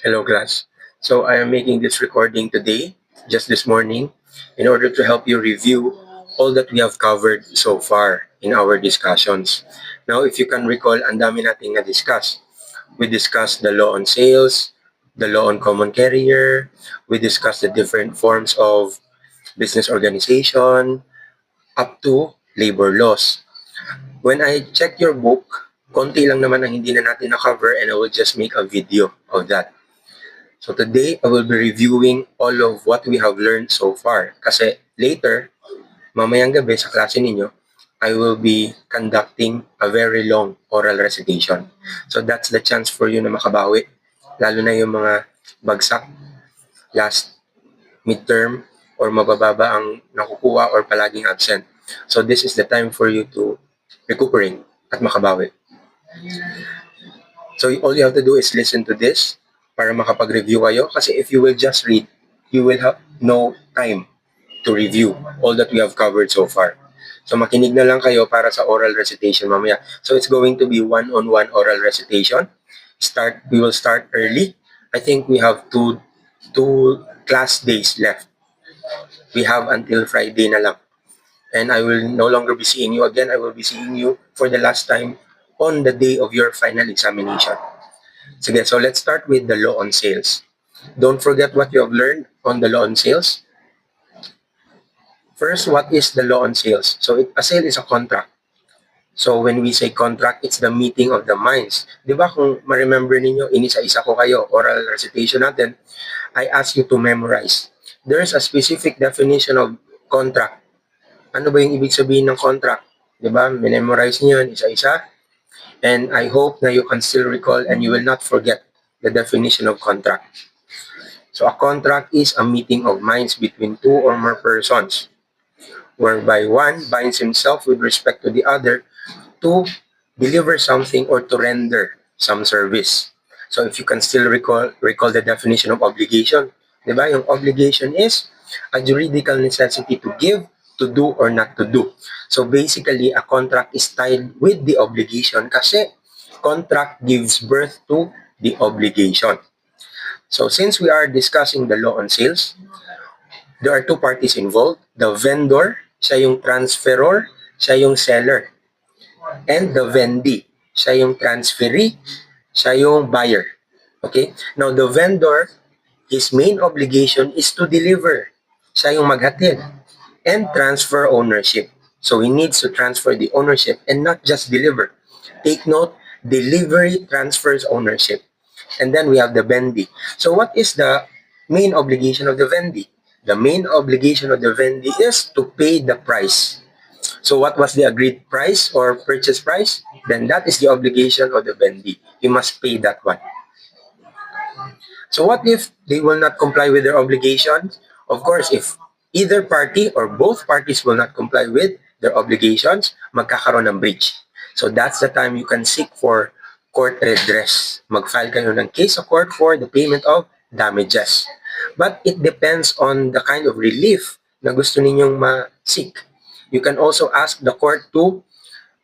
Hello, class. So I am making this recording today, just this morning, in order to help you review all that we have covered so far in our discussions. Now, if you can recall, ang dami nating na-discuss. We discussed the law on sales, the law on common carrier, we discussed the different forms of business organization, up to labor laws. When I check your book, konti lang naman ang hindi na natin na-cover and I will just make a video of that. So today, I will be reviewing all of what we have learned so far. Kasi later, mamayang gabi sa klase ninyo, I will be conducting a very long oral recitation. So that's the chance for you na makabawi. Lalo na yung mga bagsak last midterm or mabababa ang nakukuha or palaging absent. So this is the time for you to recuperate at makabawi. So all you have to do is listen to this para makapag-review kayo. Kasi if you will just read, you will have no time to review all that we have covered so far. So makinig na lang kayo para sa oral recitation mamaya. So it's going to be one-on-one oral recitation. We will start early. I think we have two class days left. We have until Friday na lang. And I will no longer be seeing you again. I will be seeing you for the last time on the day of your final examination. Sige, so let's start with the law on sales. Don't forget what you have learned on the law on sales. First, what is the law on sales? So a sale is a contract. So when we say contract, it's the meeting of the minds. Di ba kung ma-remember ninyo, inisa-isa ko kayo, oral recitation natin, I ask you to memorize. There's a specific definition of contract. Ano ba yung ibig sabihin ng contract? Di ba? Memorize niyo yun, isa-isa. And I hope na you can still recall and you will not forget the definition of contract. So a contract is a meeting of minds between two or more persons, whereby one binds himself with respect to the other to deliver something or to render some service. So if you can still recall the definition of obligation, di ba? Yung obligation is a juridical necessity to give, to do, or not to do. So basically, a contract is tied with the obligation kasi contract gives birth to the obligation. So since we are discussing the law on sales, there are two parties involved. The vendor, siya yung transferor, siya yung seller. And the vendee, siya yung transferee, siya yung buyer. Okay? Now, the vendor, his main obligation is to deliver. Siya yung maghatid and transfer ownership. So, he needs to transfer the ownership and not just deliver. Take note, delivery transfers ownership. And then we have the vendee. So, what is the main obligation of the vendee? The main obligation of the vendee is to pay the price. So what was the agreed price or purchase price? Then that is the obligation of the vendee. You must pay that one. So what if they will not comply with their obligations? Of course, if either party or both parties will not comply with their obligations, magkakaroon ng breach. So that's the time you can seek for court redress. Mag-file kayo ng case sa court for the payment of damages. But it depends on the kind of relief na gusto ninyong ma-seek. You can also ask the court to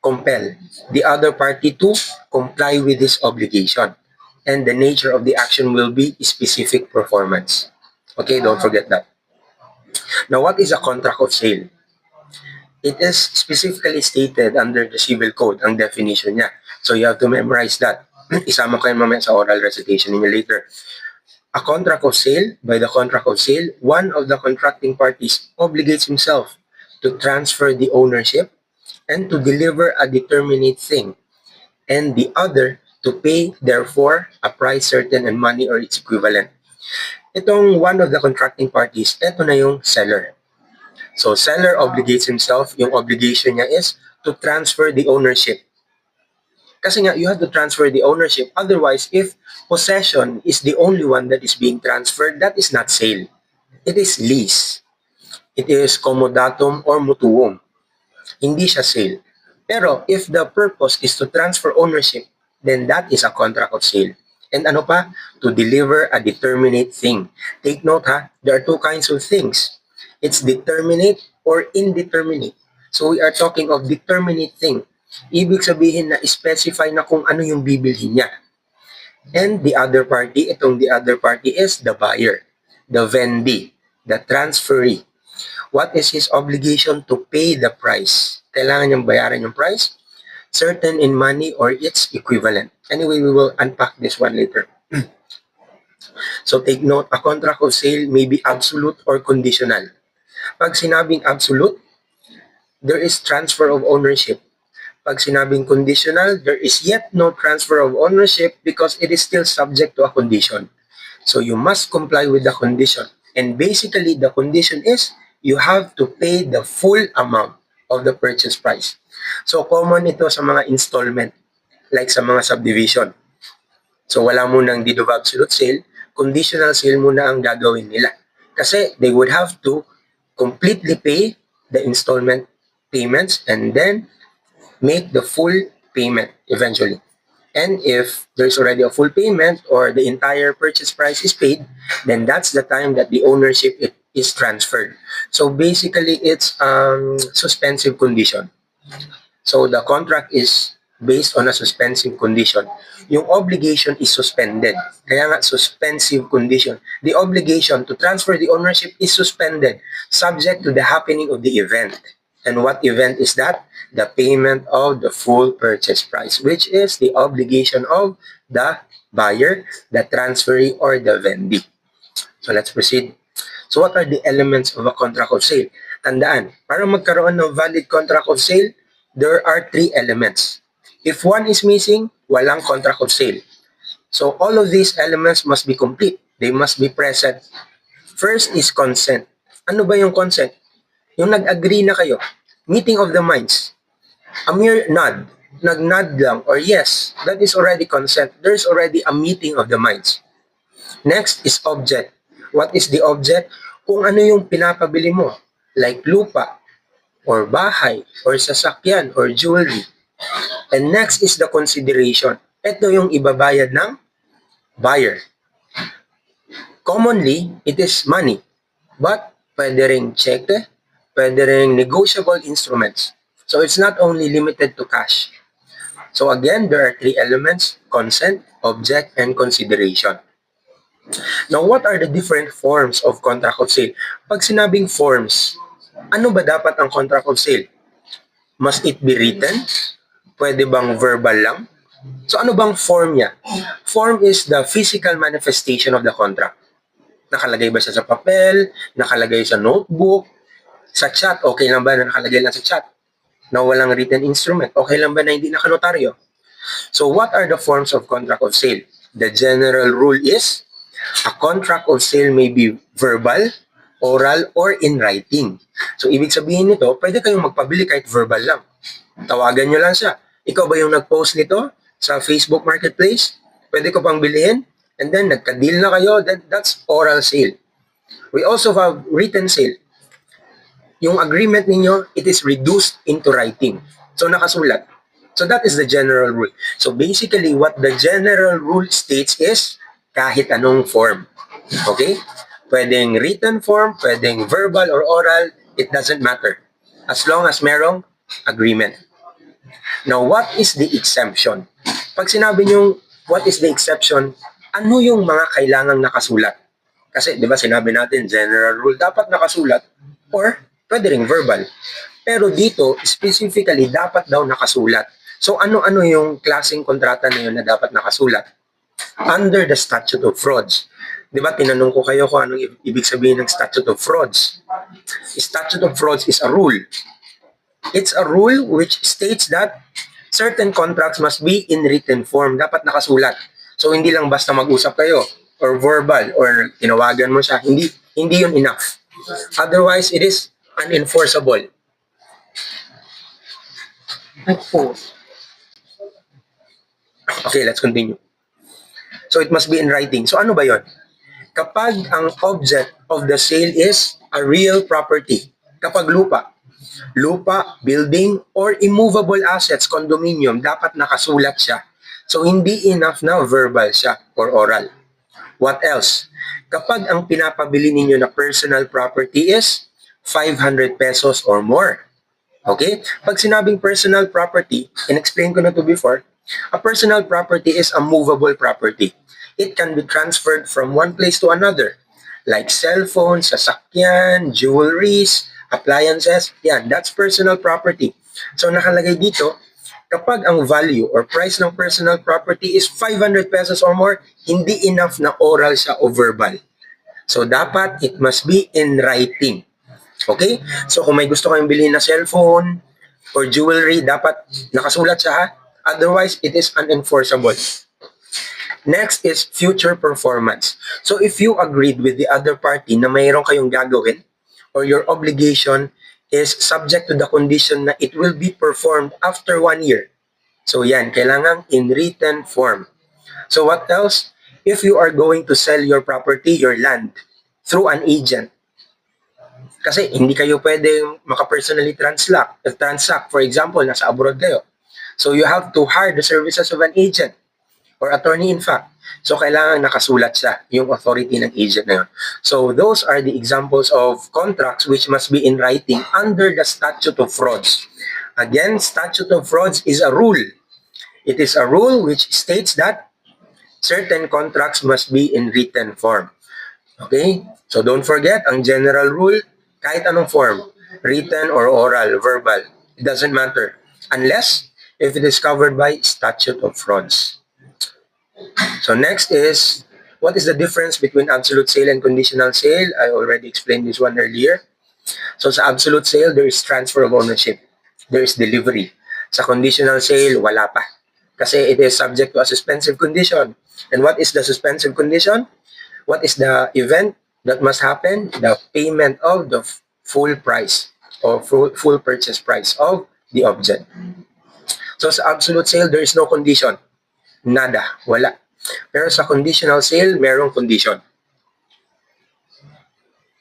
compel the other party to comply with this obligation. And the nature of the action will be specific performance. Okay, don't forget that. Now, what is a contract of sale? It is specifically stated under the Civil Code, ang definition niya. So you have to memorize that. Isama ko yan mamaya sa oral recitation niyo later. A contract of sale, by the contract of sale, one of the contracting parties obligates himself to transfer the ownership and to deliver a determinate thing, and the other to pay, therefore, a price certain in money or its equivalent. Itong one of the contracting parties, ito na yung seller. So, seller obligates himself. Yung obligation niya is to transfer the ownership. Kasi nga, you have to transfer the ownership. Otherwise, if possession is the only one that is being transferred, that is not sale. It is lease. It is comodatum or mutuum. Hindi siya sale. Pero if the purpose is to transfer ownership, then that is a contract of sale. And ano pa? To deliver a determinate thing. Take note ha, there are two kinds of things. It's determinate or indeterminate. So we are talking of determinate thing. Ibig sabihin na specify na kung ano yung bibilhin niya. And the other party, itong the other party is the buyer, the vendee, the transferee. What is his obligation to pay the price? Kailangan niyang bayaran yung price, certain in money or its equivalent. Anyway, we will unpack this one later. So take note, a contract of sale may be absolute or conditional. Pag sinabing absolute, there is transfer of ownership. Pag sinabing conditional, there is yet no transfer of ownership because it is still subject to a condition. So you must comply with the condition. And basically, the condition is you have to pay the full amount of the purchase price. So common ito sa mga installment, like sa mga subdivision. So wala munang deed of absolute sale, conditional sale muna ang gagawin nila. Kasi they would have to completely pay the installment payments and then make the full payment eventually. And if there's already a full payment or the entire purchase price is paid, then that's the time that the ownership is transferred. So basically, it's suspensive condition. So the contract is based on a suspensive condition. Yung obligation is suspended. Kaya nga, suspensive condition. The obligation to transfer the ownership is suspended, subject to the happening of the event. And what event is that? The payment of the full purchase price, which is the obligation of the buyer, the transferee, or the vendee. So let's proceed. So what are the elements of a contract of sale? Tandaan, para magkaroon ng valid contract of sale, there are 3 elements. If one is missing, walang contract of sale. So all of these elements must be complete. They must be present. First is consent. Ano ba yung consent? Yung nag-agree na kayo. Meeting of the minds. A mere nod. Nag-nod lang or yes, that is already consent. There's already a meeting of the minds. Next is object. What is the object? Kung ano yung pinapabili mo. Like lupa, or bahay, or sasakyan, or jewelry. And next is the consideration. Ito yung ibabayad ng buyer. Commonly, it is money. But pwede ring cheque, pwede ring negotiable instruments. So it's not only limited to cash. So again, there are 3 elements: consent, object, and consideration. Now, what are the different forms of contract of sale? Pag sinabing forms, ano ba dapat ang contract of sale? Must it be written? Pwede bang verbal lang? So ano bang form niya? Form is the physical manifestation of the contract. Nakalagay ba siya sa papel? Nakalagay sa notebook? Sa chat, okay lang ba na nakalagay lang sa chat? Na walang written instrument? Okay lang ba na hindi nakanotaryo? So what are the forms of contract of sale? The general rule is, a contract of sale may be verbal, oral, or in writing. So ibig sabihin nito, pwede kayong magpabili kahit verbal lang. Tawagan nyo lang siya. Ikaw ba yung nag-post nito sa Facebook Marketplace? Pwede ko pang bilihin? And then nagka-deal na kayo, then that's oral sale. We also have written sale. Yung agreement ninyo, it is reduced into writing. So nakasulat. So that is the general rule. So basically, what the general rule states is kahit anong form. Okay? Pwedeng written form, pwedeng verbal or oral, it doesn't matter. As long as merong agreement. Now, what is the exemption? Pag sinabi nyo, what is the exception, ano yung mga kailangang nakasulat? Kasi, di ba, sinabi natin, general rule, dapat nakasulat or pwede ring verbal. Pero dito, specifically, dapat daw nakasulat. So, ano-ano yung klaseng kontrata na yun na dapat nakasulat? Under the Statute of Frauds. Di ba, tinanong ko kayo kung anong ibig sabihin ng Statute of Frauds. Statute of Frauds is a rule. It's a rule which states that certain contracts must be in written form. Dapat nakasulat. So, hindi lang basta mag-usap kayo or verbal or tinawagan mo siya. Hindi yun enough. Otherwise, it is unenforceable. Okay, let's continue. So, it must be in writing. So, ano ba yun? Kapag ang object of the sale is a real property, kapag lupa, building, or immovable assets, condominium, dapat nakasulat siya. So, hindi enough na verbal siya or oral. What else? Kapag ang pinapabili ninyo na personal property is 500 pesos or more. Okay? Pag sinabing personal property, in-explain ko na to before, A personal property is a movable property. It can be transferred from one place to another, like cellphones, sasakyan, jewelries, appliances. Yan, that's personal property. So nakalagay dito, kapag ang value or price ng personal property is 500 pesos or more, hindi enough na oral siya o verbal. So dapat it must be in writing. Okay? So kung may gusto kayong bilhin na cellphone or jewelry, dapat nakasulat siya ha. Otherwise, it is unenforceable. Next is future performance. So if you agreed with the other party na mayroon kayong gagawin or your obligation is subject to the condition na it will be performed after 1 year. So yan, kailangan in written form. So what else? If you are going to sell your property, your land, through an agent, kasi hindi kayo pwedeng maka-personally transact. For example, nasa abroad kayo. So you have to hire the services of an agent or attorney in fact. So kailangan nakasulat siya, yung authority ng agent na yun. So those are the examples of contracts which must be in writing under the statute of frauds. Again, statute of frauds is a rule. It is a rule which states that certain contracts must be in written form. Okay? So don't forget, ang general rule, kahit anong form, written or oral, verbal, it doesn't matter. Unless if it is covered by statute of frauds. So next is, what is the difference between absolute sale and conditional sale? I already explained this one earlier. So sa absolute sale, there is transfer of ownership. There is delivery. Sa conditional sale, wala pa. Kasi it is subject to a suspensive condition. And what is the suspensive condition? What is the event that must happen? The payment of the full price or full purchase price of the object. So sa absolute sale, there is no condition. Nada, wala. Pero sa conditional sale, merong condition.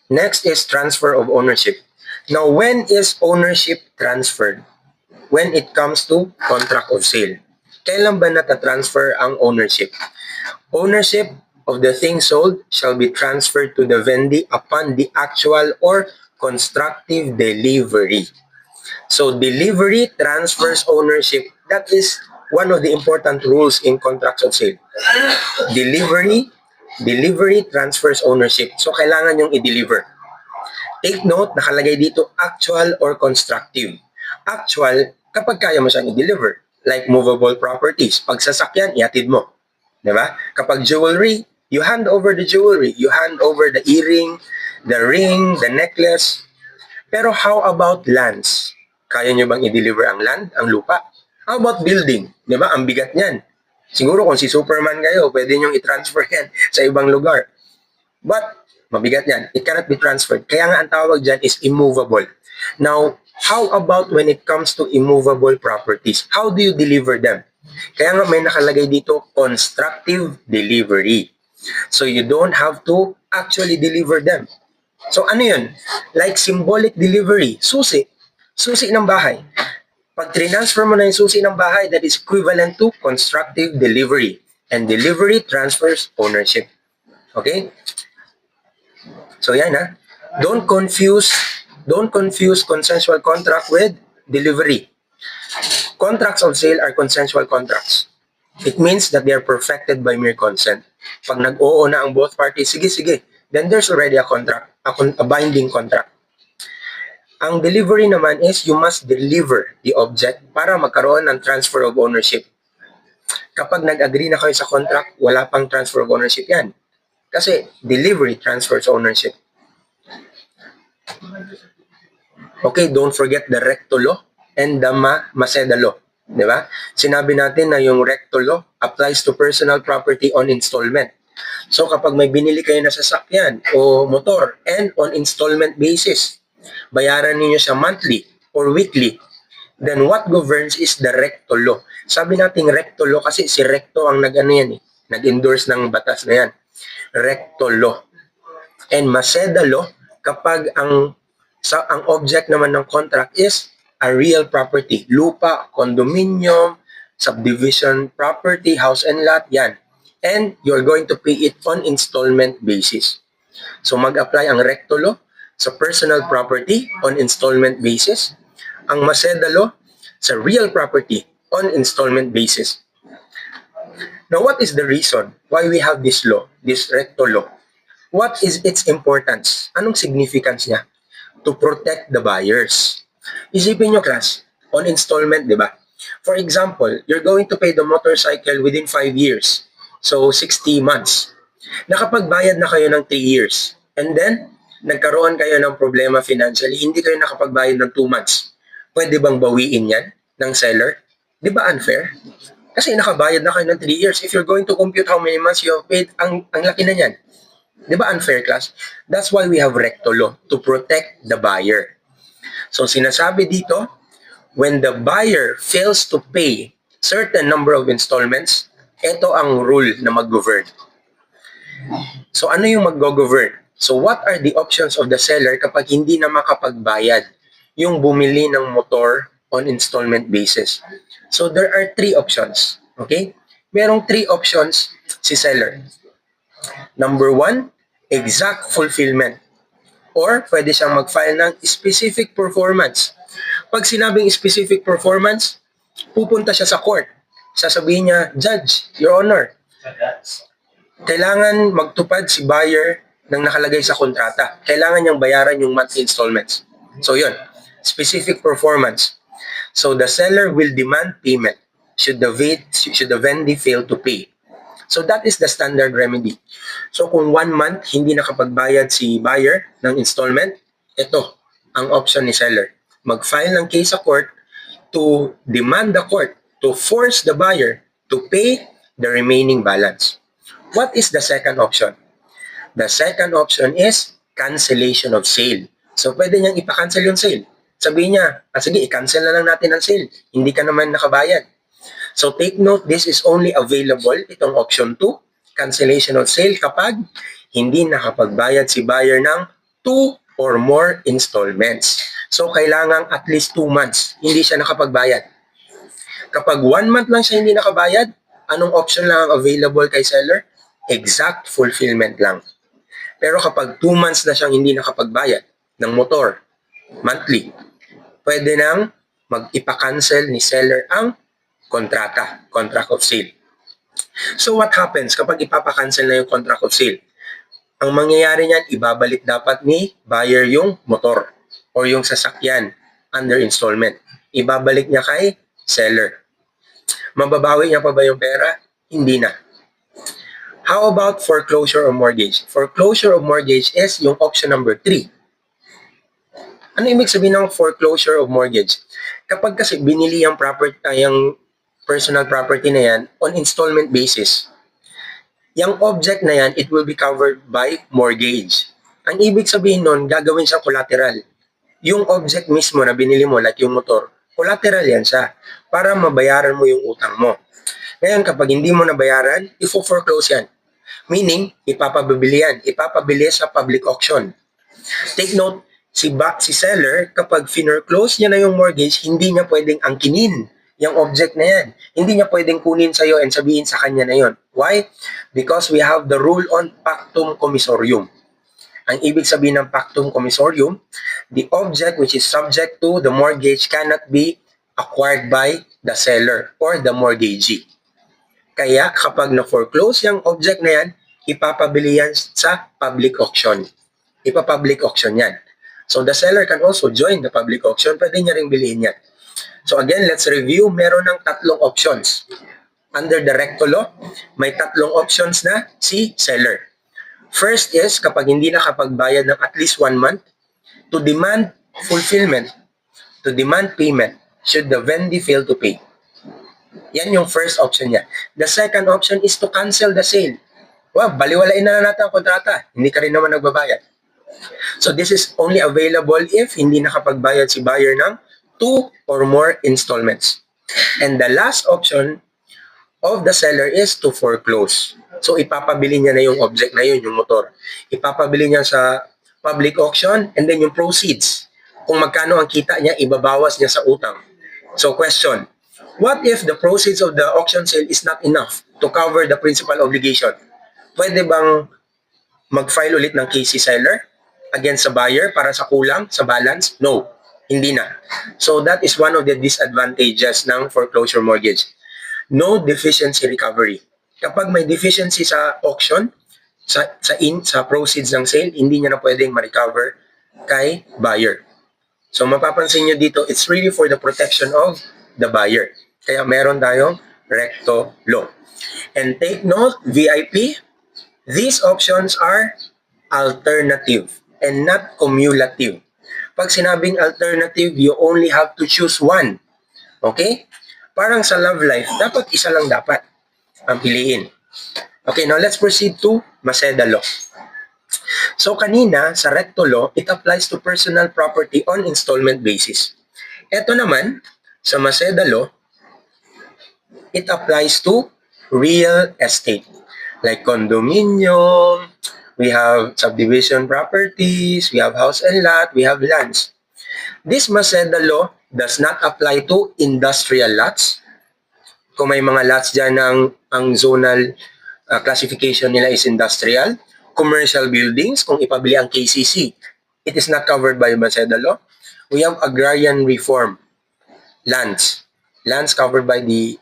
Next is transfer of ownership. Now, when is ownership transferred? When it comes to contract of sale. Kailan ba natatransfer ang ownership? Ownership of the thing sold shall be transferred to the vendee upon the actual or constructive delivery. So, delivery transfers ownership. That is one of the important rules in contracts of sale. Delivery transfers ownership. So, kailangan yung i-deliver. Take note, nakalagay dito actual or constructive. Actual, kapag kaya mo siyang i-deliver. Like movable properties. Pag sasakyan, ihatid mo. Diba? Kapag jewelry, you hand over the jewelry. You hand over the earring, the ring, the necklace. Pero how about lands? Kaya nyo bang i-deliver ang land, ang lupa? How about building? Di ba? Ang bigat niyan. Siguro kung si Superman kayo, pwede nyo i-transfer yan sa ibang lugar. But, mabigat yan. It cannot be transferred. Kaya nga ang tawag dyan is immovable. Now, how about when it comes to immovable properties? How do you deliver them? Kaya nga may nakalagay dito, constructive delivery. So, you don't have to actually deliver them. So, ano yun? Like symbolic delivery. Susi. Susi ng bahay. Pag transfer mo na yung susi ng bahay, that is equivalent to constructive delivery. And delivery transfers ownership. Okay? So yan ha. Don't confuse consensual contract with delivery. Contracts of sale are consensual contracts. It means that they are perfected by mere consent. Pag nag-oo na ang both parties, sige, then there's already a contract, a binding contract. Ang delivery naman is you must deliver the object para magkaroon ng transfer of ownership. Kapag nag-agree na kayo sa contract, wala pang transfer of ownership yan. Kasi delivery transfers ownership. Okay, don't forget the recto law and the Maceda law. Di ba? Sinabi natin na yung recto law applies to personal property on installment. So kapag may binili kayo na sasakyan o motor and on installment basis, bayaran niyo siya monthly or weekly, then what governs is the recto law. Sabi natin recto law kasi si recto ang nag-endorse ng batas na yan. Recto law. And Maceda law, kapag ang object naman ng contract is a real property, lupa, condominium, subdivision property, house and lot, yan. And you're going to pay it on installment basis. So mag-apply ang recto law sa personal property on installment basis, ang Maceda law sa real property on installment basis. Now, what is the reason why we have this law, this recto law? What is its importance? Anong significance niya? To protect the buyers. Isipin nyo, class, on installment, di ba? For example, you're going to pay the motorcycle within 5 years. So, 60 months. Nakapagbayad na kayo ng 3 years. And then, nagkaroon kayo ng problema financially, hindi kayo nakapagbayad ng 2 months. Pwede bang bawiin yan ng seller? Di ba unfair? Kasi nakabayad na kayo ng 3 years. If you're going to compute how many months you have paid, ang laki na yan. Di ba unfair, class? That's why we have recto law, to protect the buyer. So sinasabi dito, when the buyer fails to pay certain number of installments, ito ang rule na mag-govern. So ano yung mag-govern? So what are the options of the seller kapag hindi na makapagbayad yung bumili ng motor on installment basis? So there are 3 options. Okay? Merong 3 options si seller. Number 1, exact fulfillment. Or pwede siyang mag-file ng specific performance. Pag sinabing specific performance, pupunta siya sa court. Sasabihin niya, Judge, Your Honor, kailangan magtupad si buyer ng nakalagay sa kontrata. Kailangan niyang bayaran yung monthly installments. So yun, specific performance. So the seller will demand payment should the vendee fail to pay. So that is the standard remedy. So kung 1 month hindi nakapagbayad si buyer ng installment, ito ang option ni seller. Mag-file ng case sa court to demand the court to force the buyer to pay the remaining balance. What is the second option? The second option is cancellation of sale. So pwede niyang ipa-cancel yung sale. Sabihin niya, sige, i-cancel na lang natin ang sale. Hindi ka naman nakabayad. So take note, this is only available, itong option 2, cancellation of sale kapag hindi nakapagbayad si buyer ng 2 or more installments. So kailangan at least 2 months, hindi siya nakapagbayad. Kapag 1 month lang siya hindi nakabayad, anong option lang ang available kay seller? Exact fulfillment lang. Pero kapag 2 months na siyang hindi nakapagbayad ng motor, monthly, pwede nang mag-ipa-cancel ni seller ang kontrata, contract of sale. So what happens kapag ipapa-cancel na yung contract of sale? Ang mangyayari niyan, ibabalik dapat ni buyer yung motor or yung sasakyan under installment. Ibabalik niya kay seller. Mababawi niya pa ba yung pera? Hindi na. How about foreclosure of mortgage? Foreclosure of mortgage is yung option number 3. Ano ibig sabihin ng foreclosure of mortgage? Kapag kasi binili yung property, yung personal property na yan on installment basis, yung object na yan, it will be covered by mortgage. Ang ibig sabihin nun, gagawin siyang collateral. Yung object mismo na binili mo, like yung motor, collateral yan siya para mabayaran mo yung utang mo. Ngayon, kapag hindi mo nabayaran, ifo-foreclose yan. Meaning, ipapabili yan. Ipapabili sa public auction. Take note, si seller, kapag foreclose niya na yung mortgage, hindi niya pwedeng angkinin yung object na yan. Hindi niya pwedeng kunin sa'yo and sabihin sa kanya na yon. Why? Because we have the rule on pactum commissorium. Ang ibig sabihin ng pactum commissorium, the object which is subject to the mortgage cannot be acquired by the seller or the mortgagee. Kaya kapag na-foreclose yung object na yan, ipapabili yan sa public auction. Ipa-public auction yan. So the seller can also join the public auction. Pwede niya ring bilhin yan. So again, let's review. Meron ng 3 options. Under the recto law, may 3 options na si seller. First is, kapag hindi nakapagbayad ng at least 1 month, to demand fulfillment, to demand payment, should the vendee fail to pay. Yan yung first option niya. The second option is to cancel the sale. Well, baliwalain na natin ang kontrata. Hindi ka rin naman nagbabayad. So this is only available if hindi nakapagbayad si buyer ng 2 or more installments. And the last option of the seller is to foreclose. So ipapabili niya na yung object na yun, yung motor. Ipapabili niya sa public auction and then yung proceeds. Kung magkano ang kita niya, ibabawas niya sa utang. So question, what if the proceeds of the auction sale is not enough to cover the principal obligation? Pwede bang mag-file ulit ng case si seller against sa buyer para sa kulang, sa balance? No. Hindi na. So that is one of the disadvantages ng foreclosure mortgage. No deficiency recovery. Kapag may deficiency sa auction, sa proceeds ng sale, hindi niya na pwedeng ma-recover kay buyer. So mapapansin niyo dito, it's really for the protection of the buyer. Kaya meron tayong recto law. And take note, VIP, these options are alternative and not cumulative. Pag sinabing alternative, you only have to choose one. Okay? Parang sa love life, dapat isa lang dapat ang piliin. Okay, now let's proceed to Maseda law. So kanina, sa recto law, it applies to personal property on installment basis. Ito naman, sa Maseda law, it applies to real estate. Like condominium, we have subdivision properties, we have house and lot, we have lands. This Maseda law does not apply to industrial lots. Kung may mga lots dyan ang zonal classification nila is industrial, commercial buildings, kung ipabili ang KCC, it is not covered by Maseda law. We have agrarian reform, lands covered by the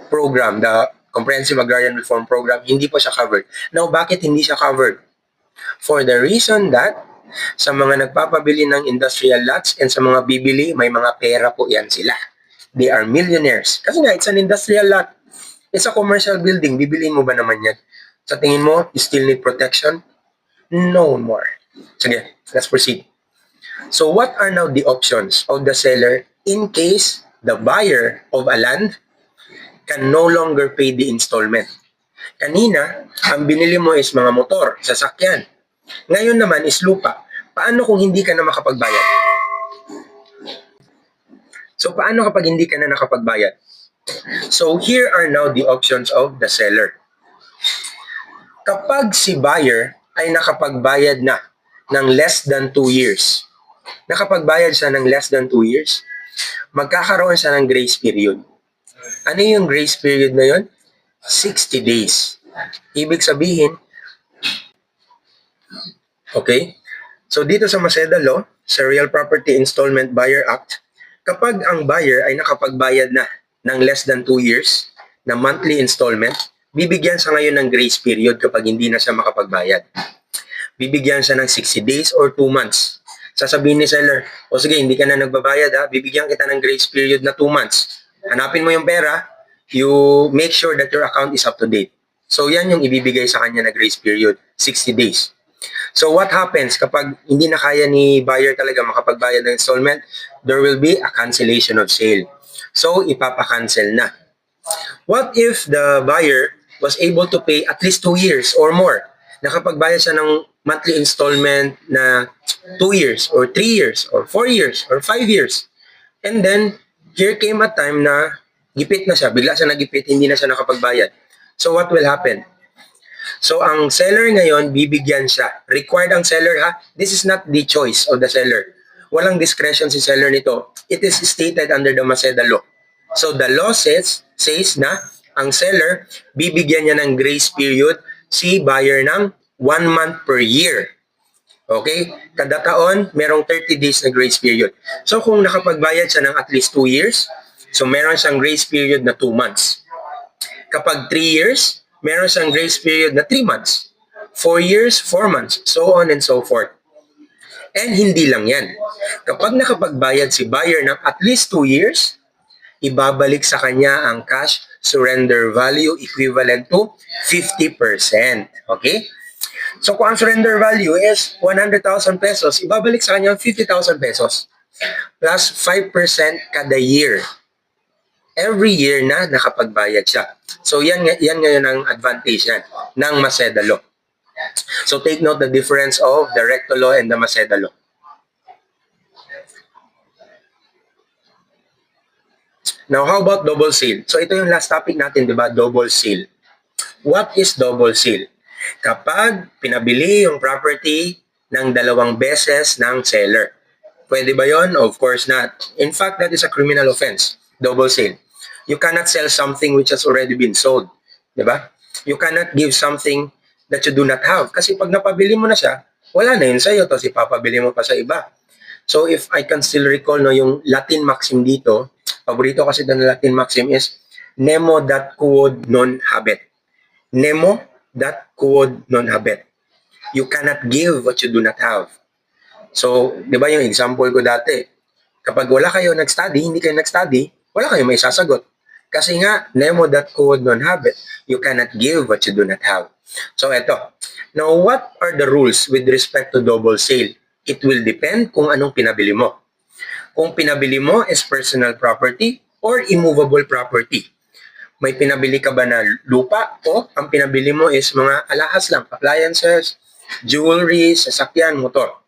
program, the Comprehensive Agrarian Reform Program, hindi po siya covered. Now, bakit hindi siya covered? For the reason that sa mga nagpapabili ng industrial lots and sa mga bibili, may mga pera po yan sila. They are millionaires. Kasi nga, it's an industrial lot. It's a commercial building. Bibiliin mo ba naman yan? Sa tingin mo, you still need protection? No more. Sige, let's proceed. So what are now the options of the seller in case the buyer of a land can no longer pay the installment? Kanina, ang binili mo is mga motor, sasakyan. Ngayon naman is lupa. Paano kung hindi ka na makapagbayad? So paano kapag hindi ka na nakapagbayad? So here are now the options of the seller. Kapag si buyer ay nakapagbayad na ng less than 2 years, nakapagbayad siya ng less than 2 years, magkakaroon siya ng grace period. Ano yung grace period na yun? 60 days. Ibig sabihin, okay? So dito sa Maseda Law, sa Real Property Installment Buyer Act, kapag ang buyer ay nakapagbayad na ng less than 2 years na monthly installment, bibigyan siya ngayon ng grace period kapag hindi na siya makapagbayad. Bibigyan siya ng 60 days or 2 months. Sasabihin ni seller, o sige, hindi ka na nagbabayad ha, bibigyan kita ng grace period na 2 months. Hanapin mo yung pera, you make sure that your account is up to date. So yan yung ibibigay sa kanya na grace period, 60 days. So what happens kapag hindi na kaya ni buyer talaga makapagbayad ng installment? There will be a cancellation of sale. So ipapa-cancel na. What if the buyer was able to pay at least 2 years or more? Nakapagbayad siya ng monthly installment na 2 years or 3 years or 4 years or 5 years. And then, here came a time na gipit na siya. Bigla siya nagipit, hindi na siya nakapagbayad. So what will happen? So ang seller ngayon, bibigyan siya. Required ang seller ha. This is not the choice of the seller. Walang discretion si seller nito. It is stated under the Maseda law. So the law says na ang seller, bibigyan niya ng grace period si buyer ng 1 month per year. Okay? Kada taon, merong 30 days na grace period. So kung nakapagbayad siya ng at least 2 years, so meron siyang grace period na 2 months. Kapag 3 years, meron siyang grace period na 3 months. 4 years, 4 months, so on and so forth. And hindi lang yan. Kapag nakapagbayad si buyer ng at least 2 years, ibabalik sa kanya ang cash surrender value equivalent to 50%. Okay? So kung ang surrender value is 100,000 pesos, ibabalik sa kanya ang 50,000 pesos plus 5% kada year. Every year na nakapagbayad siya. So yan ngayon ang advantage yan ng Maseda law. So take note the difference of the recto law and the Maseda law. Now, how about double sale? So ito yung last topic natin, di ba? Double sale. What is double sale? Kapag pinabili yung property ng 2 beses ng seller. Pwede ba yon? Of course not. In fact, that is a criminal offense. Double sale. You cannot sell something which has already been sold. Di ba? You cannot give something that you do not have. Kasi pag napabili mo na siya, wala na yun sa'yo. Tapos ipapabili mo pa sa iba. So if I can still recall, no, yung Latin maxim dito, paborito kasi ng Latin maxim is nemo dat quod non habet. Nemo dat quod non habet. You cannot give what you do not have. So, di ba yung example ko dati, kapag wala kayo nag-study, hindi kayo nag-study, wala kayo may sasagot. Kasi nga, nemo dat quod non habet, you cannot give what you do not have. So, eto. Now, what are the rules with respect to double sale? It will depend kung anong pinabili mo. Kung pinabili mo is personal property or immovable property. May pinabili ka ba na lupa o ang pinabili mo is mga alahas lang, appliances, jewelry, sasakyan, motor.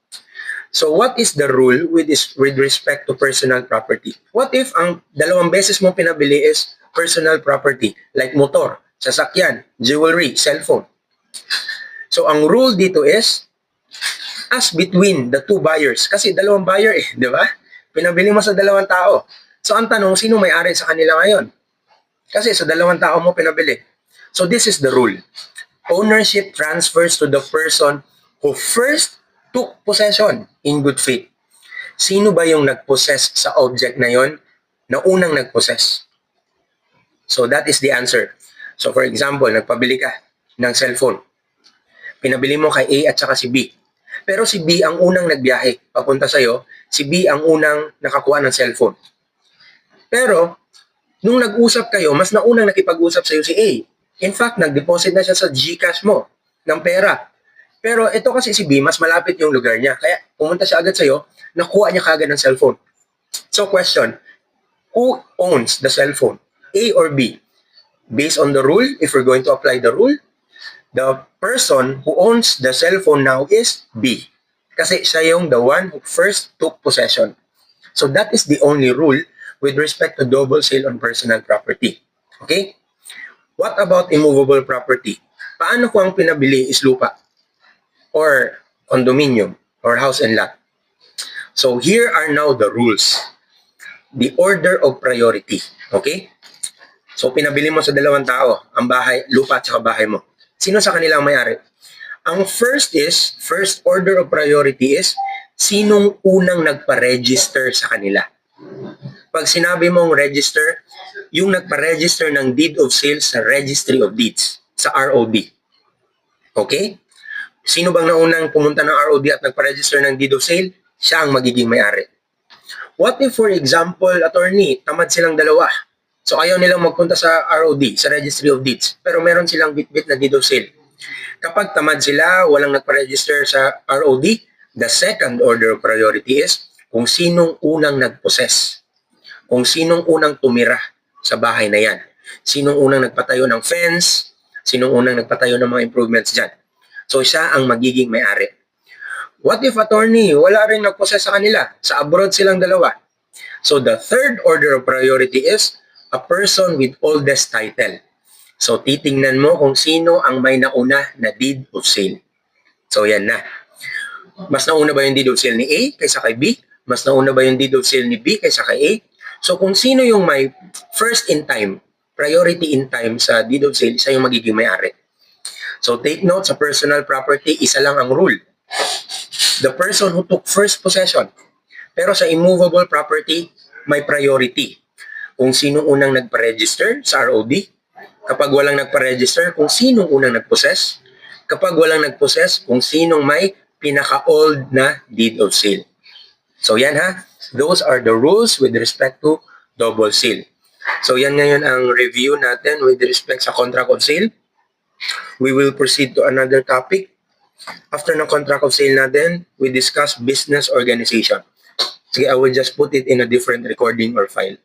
So what is the rule with respect to personal property? What if ang dalawang beses mo pinabili is personal property like motor, sasakyan, jewelry, cellphone? So ang rule dito is as between the two buyers. Kasi dalawang buyer di ba? Pinabili mo sa dalawang tao. So ang tanong, sino may-ari sa kanila ngayon? Kasi sa dalawang tao mo pinabili. So this is the rule. Ownership transfers to the person who first took possession in good faith. Sino ba yung nag-possess sa object na yon na unang nag-possess? So that is the answer. So for example, nagpabili ka ng cellphone. Pinabili mo kay A at saka si B. Pero si B ang unang nagbiyahe papunta sa'yo, si B ang unang nakakuha ng cellphone. Pero, nung nag-usap kayo, mas naunang nakipag-usap sa'yo si A. In fact, nag-deposit na siya sa GCash mo ng pera. Pero ito kasi si B, mas malapit yung lugar niya. Kaya pumunta siya agad sa'yo, nakuha niya kagad ng cellphone. So question, who owns the cellphone? A or B? Based on the rule, if we're going to apply the rule, the person who owns the cellphone now is B. Kasi siya yung the one who first took possession. So that is the only rule with respect to double sale on personal property. Okay? What about immovable property? Paano kung ang pinabili is lupa? Or condominium? Or house and lot? So here are now the rules. The order of priority. Okay? So pinabili mo sa dalawang tao, ang bahay, lupa at saka bahay mo. Sino sa kanila ang may-ari? Ang first order of priority is, sinong unang nagpa-register sa kanila? Pag sinabi mong register, yung nagpa-register ng deed of sale sa Registry of Deeds, sa ROD. Okay? Sino bang naunang pumunta ng ROD at nagpa-register ng deed of sale? Siya ang magiging may-ari. What if, for example, attorney, tamad silang dalawa? So ayaw nilang magpunta sa ROD, sa Registry of Deeds, pero meron silang bit-bit na deed of sale. Kapag tamad sila, walang nagpa-register sa ROD, the second order of priority is kung sinong unang nag-possess. Kung sinong unang tumira sa bahay na yan. Sinong unang nagpatayo ng fence, sinong unang nagpatayo ng mga improvements dyan. So siya ang magiging may-ari. What if, attorney, wala rin nag-possess sa kanila? Sa abroad silang dalawa. So the third order of priority is a person with oldest title. So, titingnan mo kung sino ang may nauna na deed of sale. So, yan na. Mas nauna ba yung deed of sale ni A kaysa kay B? Mas nauna ba yung deed of sale ni B kaysa kay A? So, kung sino yung may first in time, priority in time sa deed of sale, siya yung magiging may-ari. So, take note, sa personal property, isa lang ang rule. The person who took first possession. Pero sa immovable property, may priority. Kung sino unang nagpa-register sa ROD, kapag walang nagpa-register, kung sinong unang nag-possess, kapag walang nag-possess, kung sinong may pinaka-old na deed of sale. So yan ha, those are the rules with respect to double sale. So yan ngayon ang review natin with respect sa contract of sale. We will proceed to another topic. After ng contract of sale natin, we discuss business organization. Sige, I will just put it in a different recording or file.